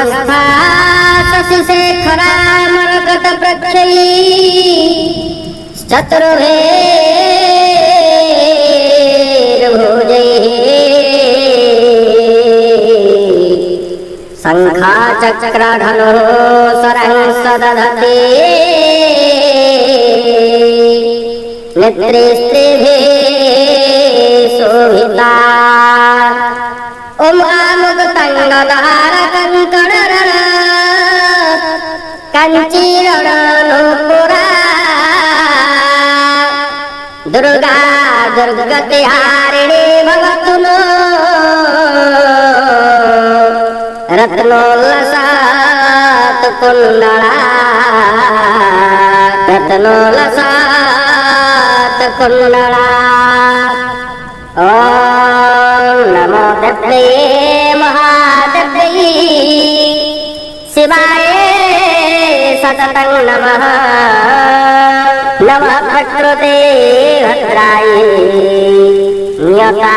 संस्था शशिशेखरा मरकट प्रक्षयी चतुर्भुजैः शंखा चक्र धनो सरहंस दधते नेत्रे स्त्रीभिः शोभिता ओम आमुक्तंगधार कंकणरर कंचीरणनुपुरा दुर्गा दुर्गतिहारिणी भवतु नो रत्नोल्लसात् कुण्डला रत्नोल्लसात् कुण्डला ओम नमो देव्यै महादेव्यै शिवाय सततं नमः नमः प्रकृते भद्राय नियता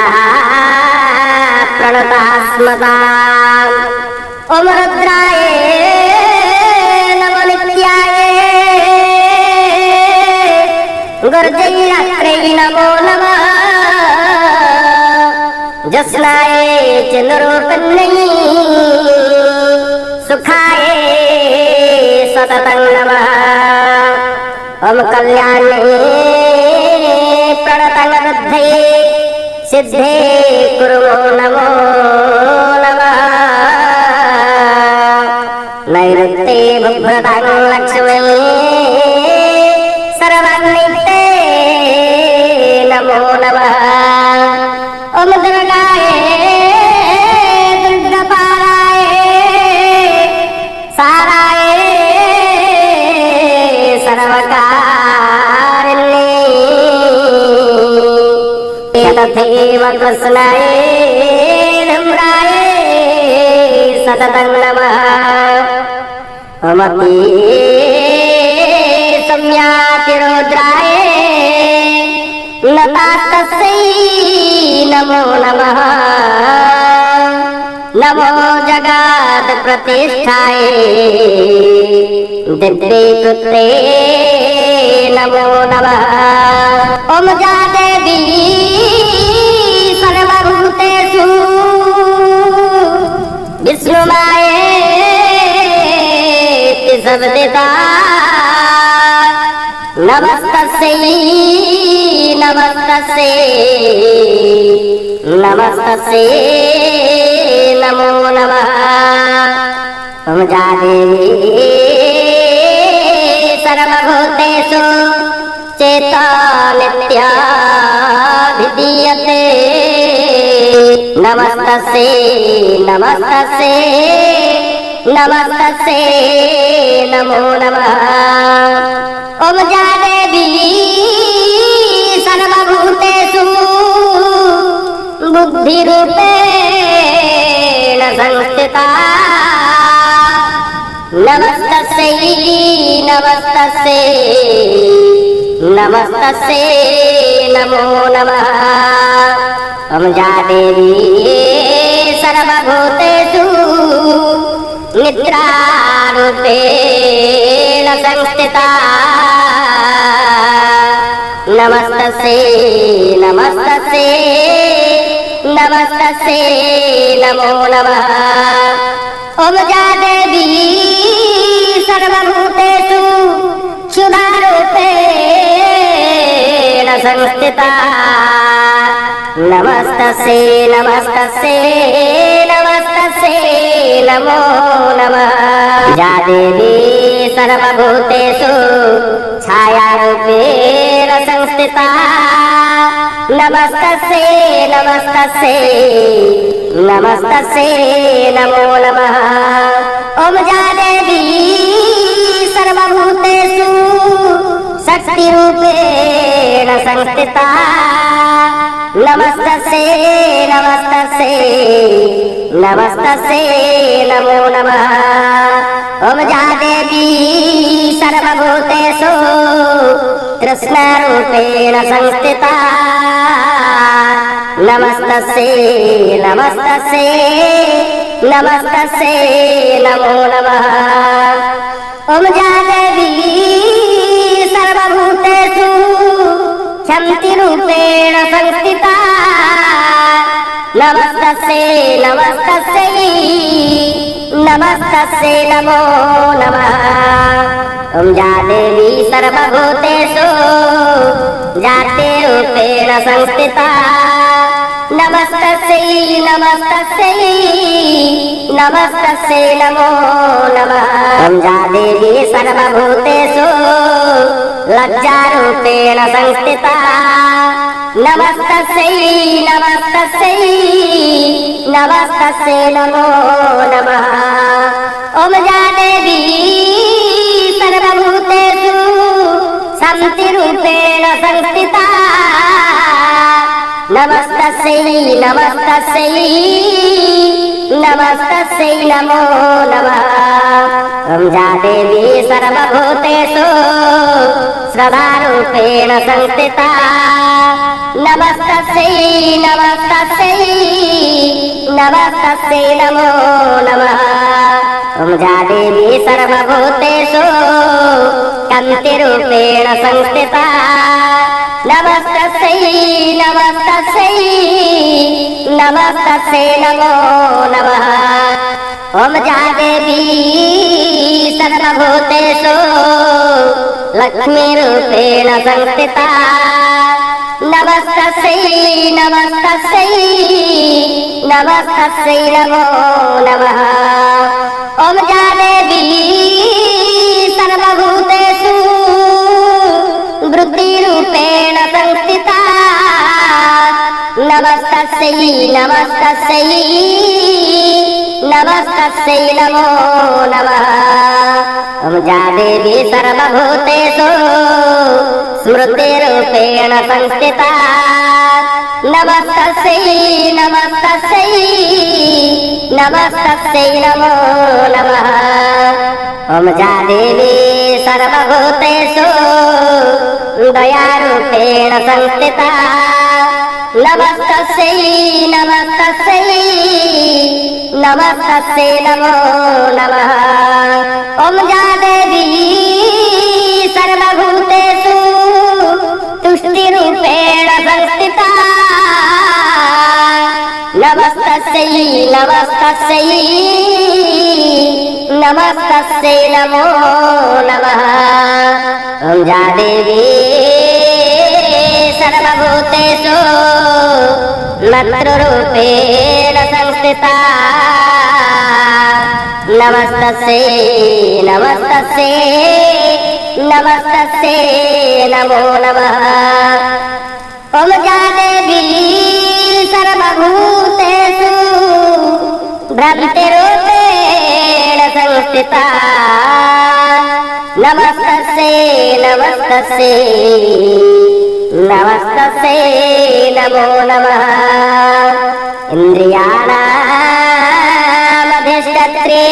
प्रणता स्मता ओम रुद्राय नमो नित्याय गर्जयरात्रे नमो नमः जस्नाय चंद्रोपन्यै सुखाय सततं नमः ओम कल्याणे प्रणतं रुद्धये सिद्धे कुर्मो नमो नमः नैऋत्ये बिभ्रतां लक्ष्मी सर्वान्विते नमो नमः ओम दुर्गाय दुर्गपालाय साराय सर्वकारिण्ये तथैव कृष्णाय धूम्राय सततं नमः ओमपि सम्यातिरुद्राय लतास्तस्यै नमो नमः नमो जगत् प्रतिष्ठाय दिव्ये पुत्रे नमो नमः ओम जा देवी सर्वभूतेषु विष्णुमायेति शब्दिता नमस्तस्यै नमस्तस्यै नमस्तस्यै नमो नमः ओम जा देवी सर्वभूतेषु चेता नित्या विधीयते नमस्तस्यै नमस्तस्यै नमस्तस्यै नमो नमः ओम जा देवी सर्वभूतेषु बुद्धिरूपेण संस्थिता नमस्तस्यै नमस्तस्यै नमस्तस्यै नमो नमः ओम जा देवी सर्वभूतेषु निद्रारूपेण संस्थिता नमस्तस्यै नमस्तस्यै नमस्तस्यै नमो नमः ओम जा देवी सर्वभूतेषु क्षुधारूपेण संस्थिता नमस्तस्यै नमस्तस्यै नमस्तस्यै नमो नमः जा देवी सर्वभूतेषु छायारूपेण संस्थिता नमस्तस्यै नमस्तस्यै नमस्तस्यै नमो नमः ओम जा देवी सर्वभूतेषु शक्तिरूपेण संस्थिता नमस्तस्यै नमस्तस्यै नमस्तस्यै नमो नमः ओम जा देवी सर्वभूतेषु कृष्णरूपेण संस्थिता नमस्तस्यै नमस्तस्यै नमस्तस्यै नमो नमः। ॐ जानवी सर्वभूतेषु शक्तिरूपेण संस्थिता नमस्तस्यै नमस्तस्यै नमस्तस्यै नमो नमः। ॐ या देवी सर्वभूतेषु जातिरूपेण संस्थिता नमस्तस्यै नमस्तस्यै नमस्तस्यै नमो नमः। ॐ या देवी सर्वभूतेषु लज्जारूपेण संस्थिता नमस्तस्यै नमस्तस्यै नमस्तस्यै नमो नमः। ॐ या देवी सर्वभूतेषु शक्तिरूपेण संस्थिता नमस्तस्यै नमस्तस्यै नमस्तस्यै नमो नमः। ॐ या देवी सर्वभूतेषु श्रद्धारूपेण संस्थिता नमस्तस्यै नमस्तस्यै नमस्तस्यै नमो नमः। ॐ या देवी सर्वभूतेषु कान्तिरूपेण संस्थिता नमस्तस्यै नमस्तस्यै नमस्तस्यै नमो नमः। ॐ या देवी सर्वभूतेषु लक्ष्मीरूपेण संस्थिता नमस्तस्यै नमस्तस्यै नमस्तस्यै नमो नमः। ॐ या देवी सर्वभूतेषु वृद्धिरूपेण संस्थिता नमस्तस्यै नमस्तस्यै नमस्तस्यै नमो नमः। ॐ या देवी सर्वभूतेषु स्मृतिरूपेण संस्थिता नमस्तस्यै नमस्तस्यै नमस्तस्यै नमो नमः। ॐ या देवी सर्वभूतेषु दयारूपेण संस्थिता नमस्तस्यै नमस्तस्यै नमस्तस्यै नमो नमः। ॐ या देवी सर्वभूतेषु तुष्टिरूपेण संस्थिता नमस्तस्यै नमस्तस्यै नमस्तस्यै नमो नमः। ॐ या देवी सर्वभूतेषु मातृरूपेण संस्थिता नमस्तस्यै नमस्तस्यै नमस्तस्यै नमो नमः। ॐ या देवी सर्वभूतेषु भ्रान्तिरूपेण संस्थिता नमस्तस्यै नमस्तस्यै नमस्तस्यै नमो नमः। इन्द्रियाणामधिष्ठत्रे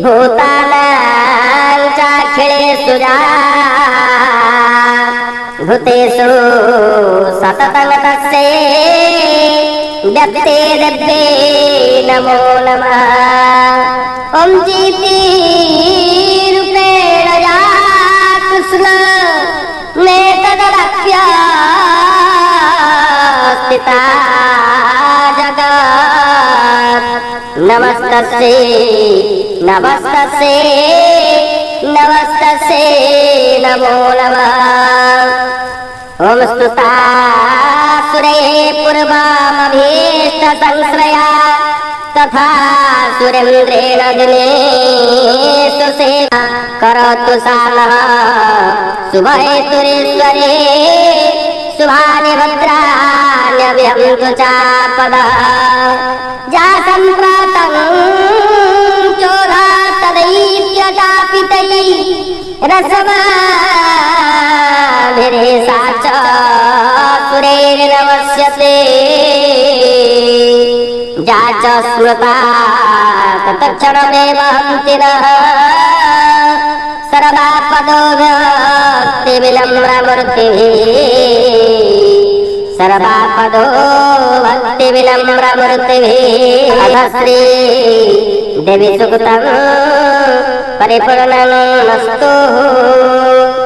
भूतानां चाखिलेषु या भूतेषु सततं तस्यै व्यक्तिर्दिव्ये नमो नमः। ॐ चितिरूपेण या कृष्ण मेतदप्या स्थिता जगत् नमस्तस्यै नमस्तस्यै नमस्तस्यै नमो नमः। ॐ स्तुता सुरैः पूर्वमभीष्टसंश्रया तथा सुरेन्द्रेण दिनेषु सेवा करोतु सा नः शुभहेतुरीश्वरे शुभानि भद्राण्यभिहन्तु चापदः या सम्प्रातं चोरात्तदैत्यचापितैः रसमाभिरेषा च सुरैर्नमस्यते या च स्मृता तत्क्षणमेव हन्ति नः सर्वापदो भक्तिविनम्रमूर्तिः सर्वापदो भक्तिविनम्रमूर्तिः विनम्रमूर्तिभिः अथ श्री देवी सूक्तं परिपूर्णमस्तु।